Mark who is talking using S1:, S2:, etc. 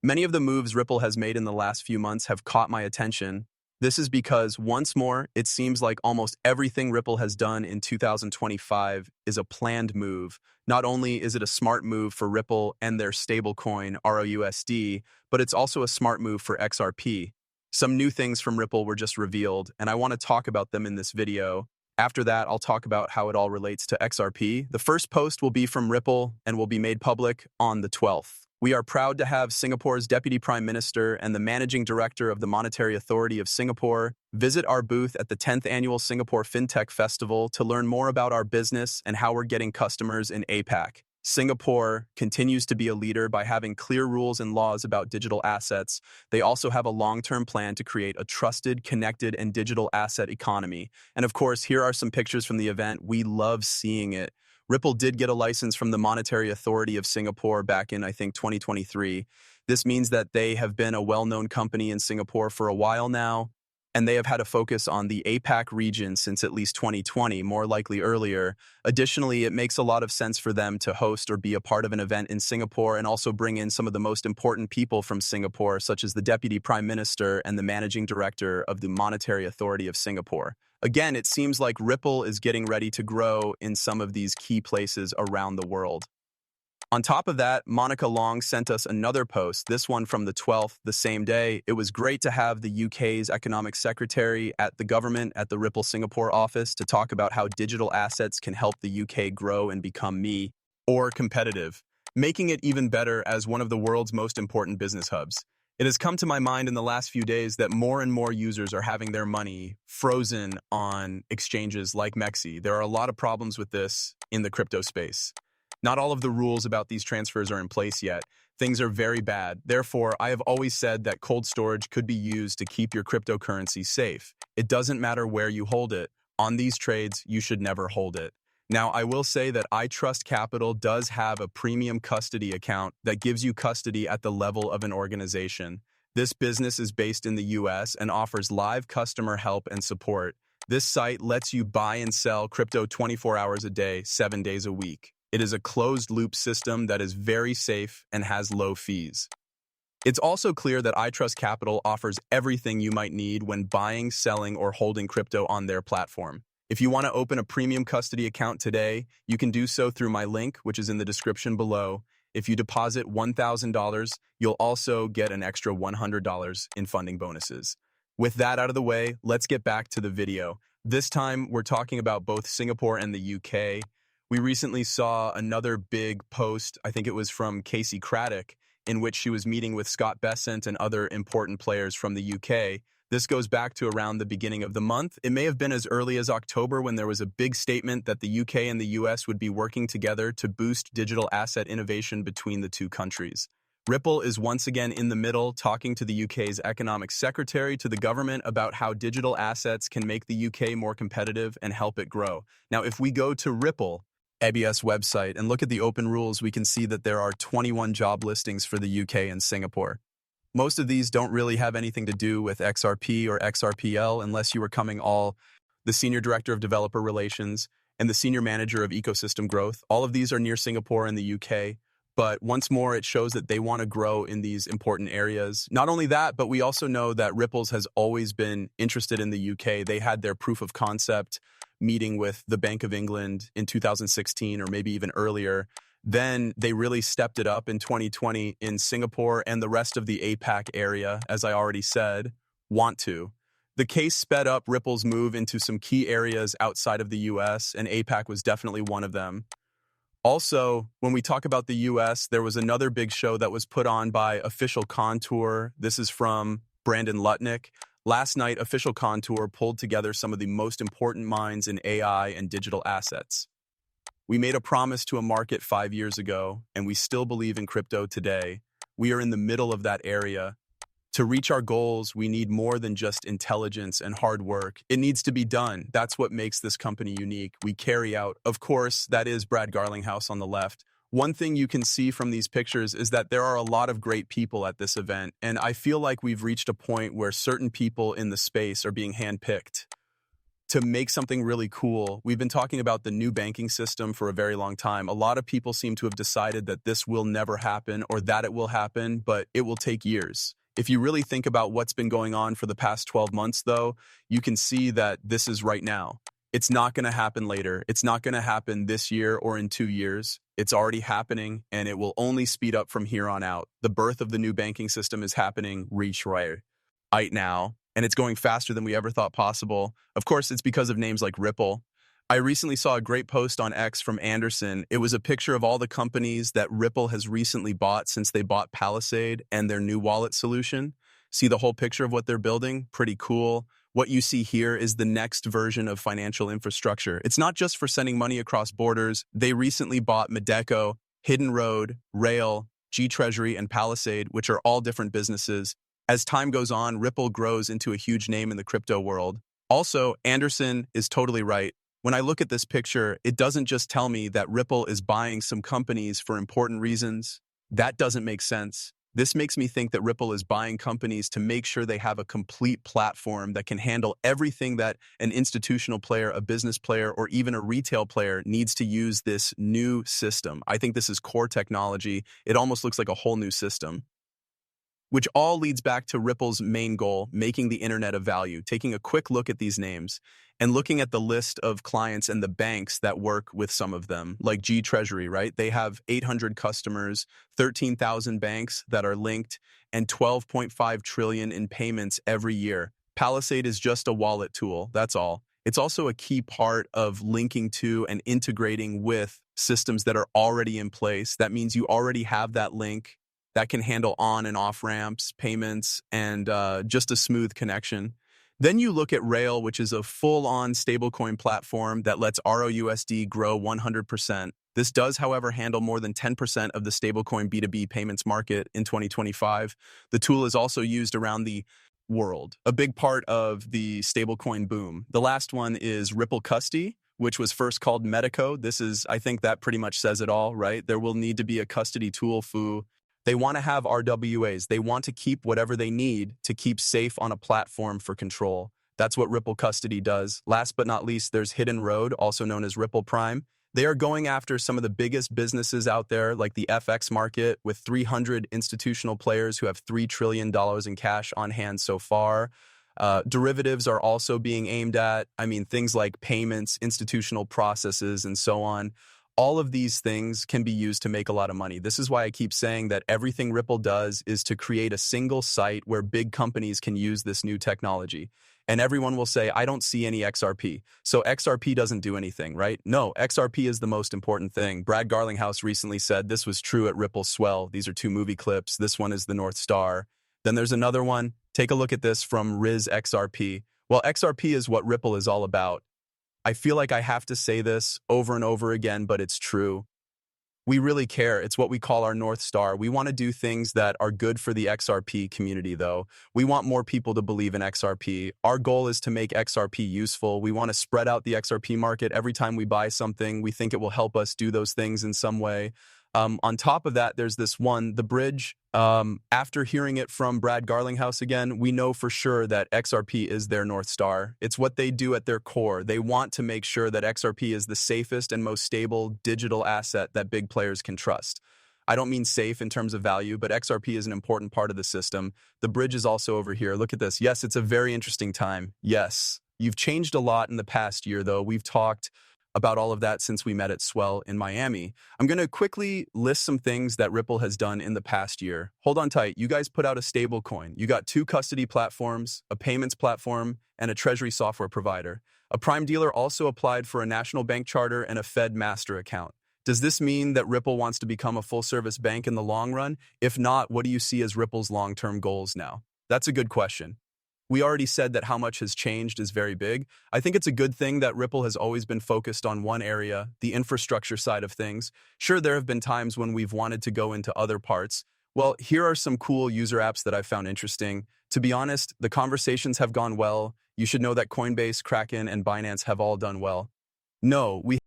S1: Many of the moves Ripple has made in the last few months have caught my attention. This is because, once more, it seems like almost everything Ripple has done in 2025 is a planned move. Not only is it a smart move for Ripple and their stablecoin, ROUSD, but it's also a smart move for XRP. Some new things from Ripple were just revealed, and I want to talk about them in this video. After that, I'll talk about how it all relates to XRP. The first post will be from Ripple and will be made public on the 12th. We are proud to have Singapore's Deputy Prime Minister and the Managing Director of the Monetary Authority of Singapore visit our booth at the 10th Annual Singapore FinTech Festival to learn more about our business and how we're getting customers in APAC. Singapore continues to be a leader by having clear rules and laws about digital assets. They also have a long-term plan to create a trusted, connected, and digital asset economy. And of course, here are some pictures from the event. We love seeing it. Ripple did get a license from the Monetary Authority of Singapore back in, I think, 2023. This means that they have been a well-known company in Singapore for a while now, and they have had a focus on the APAC region since at least 2020, more likely earlier. Additionally, it makes a lot of sense for them to host or be a part of an event in Singapore and also bring in some of the most important people from Singapore, such as the Deputy Prime Minister and the Managing Director of the Monetary Authority of Singapore. Again, it seems like Ripple is getting ready to grow in some of these key places around the world. On top of that, Monica Long sent us another post, this one from the 12th, the same day. It was great to have the UK's Economic Secretary at the government at the Ripple Singapore office to talk about how digital assets can help the UK grow and become or competitive, making it even better as one of the world's most important business hubs. It has come to my mind in the last few days that more and more users are having their money frozen on exchanges like Mexi. There are a lot of problems with this in the crypto space. Not all of the rules about these transfers are in place yet. Things are very bad. Therefore, I have always said that cold storage could be used to keep your cryptocurrency safe. It doesn't matter where you hold it. On these trades, you should never hold it. Now, I will say that iTrust Capital does have a premium custody account that gives you custody at the level of an organization. This business is based in the US and offers live customer help and support. This site lets you buy and sell crypto 24 hours a day, 7 days a week. It is a closed-loop system that is very safe and has low fees. It's also clear that iTrust Capital offers everything you might need when buying, selling, or holding crypto on their platform. If you want to open a premium custody account today, you can do so through my link, which is in the description below. If you deposit $1,000, you'll also get an extra $100 in funding bonuses. With that out of the way, let's get back to the video. This time, we're talking about both Singapore and the UK. We recently saw another big post, I think it was from Casey Craddock, in which she was meeting with Scott Bessent and other important players from the UK. This goes back to around the beginning of the month. It may have been as early as October when there was a big statement that the UK and the US would be working together to boost digital asset innovation between the two countries. Ripple is once again in the middle, talking to the UK's Economic Secretary to the government about how digital assets can make the UK more competitive and help it grow. Now, if we go to Ripple, ABS website, and look at the open rules, we can see that there are 21 job listings for the UK and Singapore. Most of these don't really have anything to do with XRP or XRPL unless you were coming all the Senior Director of Developer Relations and the Senior Manager of Ecosystem Growth. All of these are near Singapore and the UK, but once more, it shows that they want to grow in these important areas. Not only that, but we also know that Ripple's has always been interested in the UK. They had their proof of concept meeting with the Bank of England in 2016 or maybe even earlier. Then they really stepped it up in 2020 in Singapore, and the rest of the APAC area, as I already said, want to. The case sped up Ripple's move into some key areas outside of the US, and APAC was definitely one of them. Also, when we talk about the US, there was another big show that was put on by Official Contour. This is from Brandon Lutnick. Last night, Official Contour pulled together some of the most important minds in AI and digital assets. We made a promise to a market 5 years ago, and we still believe in crypto today. We are in the middle of that area. To reach our goals, we need more than just intelligence and hard work. It needs to be done. That's what makes this company unique. We carry out, of course, that is Brad Garlinghouse on the left. One thing you can see from these pictures is that there are a lot of great people at this event, and I feel like we've reached a point where certain people in the space are being handpicked to make something really cool. We've been talking about the new banking system for a very long time. A lot of people seem to have decided that this will never happen or that it will happen, but it will take years. If you really think about what's been going on for the past 12 months, though, you can see that this is right now. It's not going to happen later. It's not going to happen this year or in 2 years. It's already happening, and it will only speed up from here on out. The birth of the new banking system is happening right now, and it's going faster than we ever thought possible. Of course, it's because of names like Ripple. I recently saw a great post on X from Anderson. It was a picture of all the companies that Ripple has recently bought since they bought Palisade and their new wallet solution. See the whole picture of what they're building? Pretty cool. What you see here is the next version of financial infrastructure. It's not just for sending money across borders. They recently bought Medeco, Hidden Road, Rail, G Treasury, and Palisade, which are all different businesses. As time goes on, Ripple grows into a huge name in the crypto world. Also, Anderson is totally right. When I look at this picture, it doesn't just tell me that Ripple is buying some companies for important reasons. That doesn't make sense. This makes me think that Ripple is buying companies to make sure they have a complete platform that can handle everything that an institutional player, a business player, or even a retail player needs to use this new system. I think this is core technology. It almost looks like a whole new system, which all leads back to Ripple's main goal, making the internet of value. Taking a quick look at these names and looking at the list of clients and the banks that work with some of them, like G Treasury, right? They have 800 customers, 13,000 banks that are linked, and 12.5 trillion in payments every year. Palisade is just a wallet tool, that's all. It's also a key part of linking to and integrating with systems that are already in place. That means you already have that link that can handle on and off ramps, payments, and just a smooth connection. Then you look at Rail, which is a full-on stablecoin platform that lets ROUSD grow 100%. This does, however, handle more than 10% of the stablecoin B2B payments market in 2025. The tool is also used around the world, a big part of the stablecoin boom. The last one is Ripple Custody, which was first called Medeco. I think that pretty much says it all, right? There will need to be a custody tool for. They want to have RWAs. They want to keep whatever they need to keep safe on a platform for control. That's what Ripple Custody does. Last but not least, there's Hidden Road, also known as Ripple Prime. They are going after some of the biggest businesses out there, like the FX market, with 300 institutional players who have $3 trillion in cash on hand so far. Derivatives are also being aimed at. I mean, things like payments, institutional processes, and so on. All of these things can be used to make a lot of money. This is why I keep saying that everything Ripple does is to create a single site where big companies can use this new technology. And everyone will say, I don't see any XRP. So XRP doesn't do anything, right? No, XRP is the most important thing. Brad Garlinghouse recently said this was true at Ripple Swell. These are two movie clips. This one is the North Star. Then there's another one. Take a look at this from Riz XRP. Well, XRP is what Ripple is all about. I feel like I have to say this over and over again, but it's true. We really care. It's what we call our North Star. We want to do things that are good for the XRP community, though. We want more people to believe in XRP. Our goal is to make XRP useful. We want to spread out the XRP market. Every time we buy something, we think it will help us do those things in some way. On top of that, there's this one, the bridge. After hearing it from Brad Garlinghouse again, we know for sure that XRP is their North Star. It's what they do at their core. They want to make sure that XRP is the safest and most stable digital asset that big players can trust. I don't mean safe in terms of value, but XRP is an important part of the system. The bridge is also over here. Look at this. Yes, it's a very interesting time. Yes, you've changed a lot in the past year, though. We've talked about all of that since we met at Swell in Miami. I'm going to quickly list some things that Ripple has done in the past year. Hold on tight. You guys put out a stable coin. You got 2 custody platforms, a payments platform, and a treasury software provider. A prime dealer also applied for a national bank charter and a Fed master account. Does this mean that Ripple wants to become a full-service bank in the long run? If not, what do you see as Ripple's long-term goals now? That's a good question. We already said that how much has changed is very big. I think it's a good thing that Ripple has always been focused on one area, the infrastructure side of things. Sure, there have been times when we've wanted to go into other parts. Well, here are some cool user apps that I found interesting. To be honest, the conversations have gone well. You should know that Coinbase, Kraken, and Binance have all done well. No, we